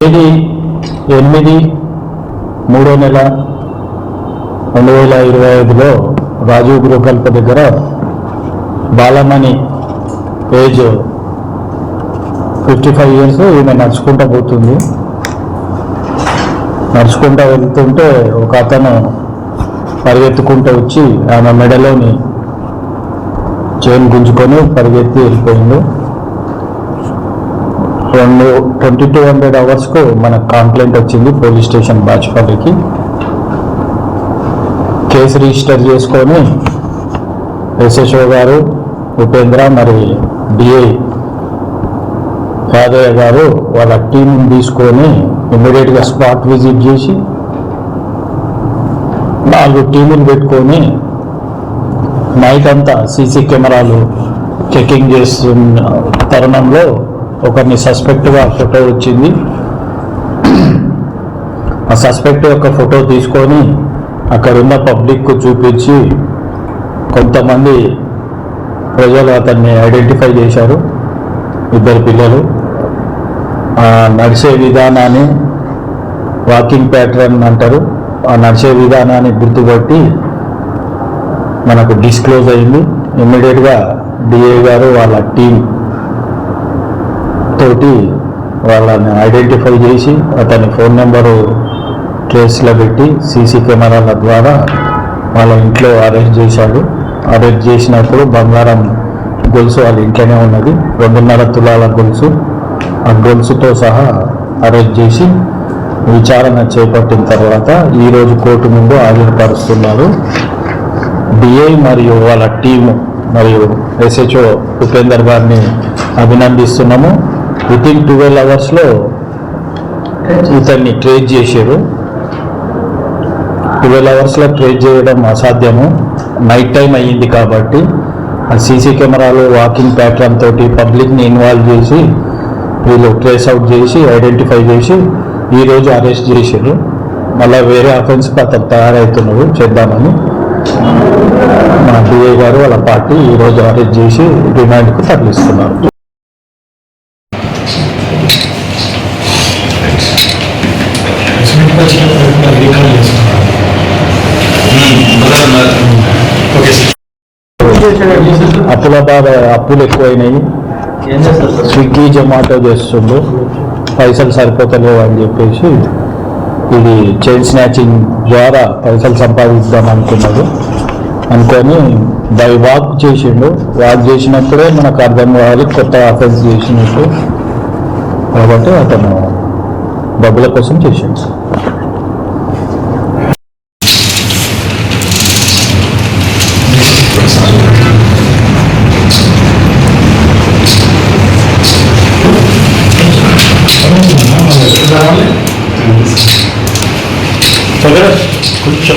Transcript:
8/3/2025లో రాజీవ్ గృహకల్ప దగ్గర Balamani age 55 years ఈమె నడుచుకుంటూ పోతుంది. నడుచుకుంటూ వెళ్తుంటే ఒక అతను పరిగెత్తుకుంటూ వచ్చి ఆమె మెడలోని చైన్ గుంజుకొని పరిగెత్తి వెళ్ళిపోయింది. 2200 hours మనకు కంప్లైంట్ వచ్చింది పోలీస్ స్టేషన్ బాచ్పల్లికి. కేసు రిజిస్టర్ చేసుకొని ఎస్హెచ్ఓ గారు ఉపేంద్ర మరి డిఐ యాదయ్య గారు వాళ్ళ టీంని తీసుకొని ఇమ్మీడియట్గా స్పాట్ విజిట్ చేసి 4 టీములు పెట్టుకొని నైట్ అంతా సీసీ కెమెరాలు చెకింగ్ చేస్తున్న తరుణంలో ఒకరిని సస్పెక్ట్గా ఫోటో వచ్చింది. ఆ సస్పెక్ట్ యొక్క ఫోటో తీసుకొని అక్కడున్న పబ్లిక్కు చూపించి కొంతమంది ప్రజలు అతన్ని ఐడెంటిఫై చేశారు. 2 పిల్లలు నడిచే విధానాన్ని వాకింగ్ ప్యాటర్న్ అంటారు. ఆ నడిచే విధానాన్ని గుర్తుపట్టి మనకు డిస్క్లోజ్ అయింది. ఇమ్మీడియట్గా డిఏ గారు వాళ్ళ టీం తోటి వాళ్ళని ఐడెంటిఫై చేసి అతని ఫోన్ నెంబరు ట్రేస్లో పెట్టి సీసీ కెమెరాల ద్వారా వాళ్ళ ఇంట్లో అరెస్ట్ చేశాడు. అరెస్ట్ చేసినప్పుడు బంగారం గొలుసు వాళ్ళ ఇంట్లోనే ఉన్నది, 2.5 తులాల గొలుసు. ఆ గొలుసుతో సహా అరెస్ట్ చేసి విచారణ చేపట్టిన తర్వాత ఈరోజు కోర్టు ముందు హాజరుపరుస్తున్నారు. డిఐ మరియు వాళ్ళ టీము మరియు ఎస్హెచ్ఓ ఉపేందర్ గారిని అభినందిస్తున్నాము. వితిన్ 12 hours ఇతన్ని ట్రేస్ చేశారు. 12 hours ట్రేస్ చేయడం అసాధ్యము. నైట్ టైం అయ్యింది కాబట్టి ఆ సీసీ కెమెరాలు వాకింగ్ ప్యాటర్న్ తోటి పబ్లిక్ని ఇన్వాల్వ్ చేసి వీళ్ళు ట్రేస్ అవుట్ చేసి ఐడెంటిఫై చేసి ఈరోజు అరెస్ట్ చేశారు. మళ్ళీ వేరే అఫెన్స్కి అతను తయారవుతున్నారు చేద్దామని మా డిఐ గారు వాళ్ళ పార్టీ ఈరోజు అరెస్ట్ చేసి రిమాండ్కు తరలిస్తున్నారు. అప్పులు ఎక్కువైనాయి. స్విగ్గీ జొమాటో చేస్తుండ్రు, పైసలు సరిపోతలేవు అని చెప్పేసి ఇది చైన్ స్నాచింగ్ ద్వారా పైసలు సంపాదిద్దాం అనుకొని బై వాక్ చేసిండు. వాక్ చేసినప్పుడే మనకు అర్థం కావాలి కొత్త అఫెన్స్ చేసినట్టు, కాబట్టి అతను డబ్బుల కోసం చేసిండు. కూర్చో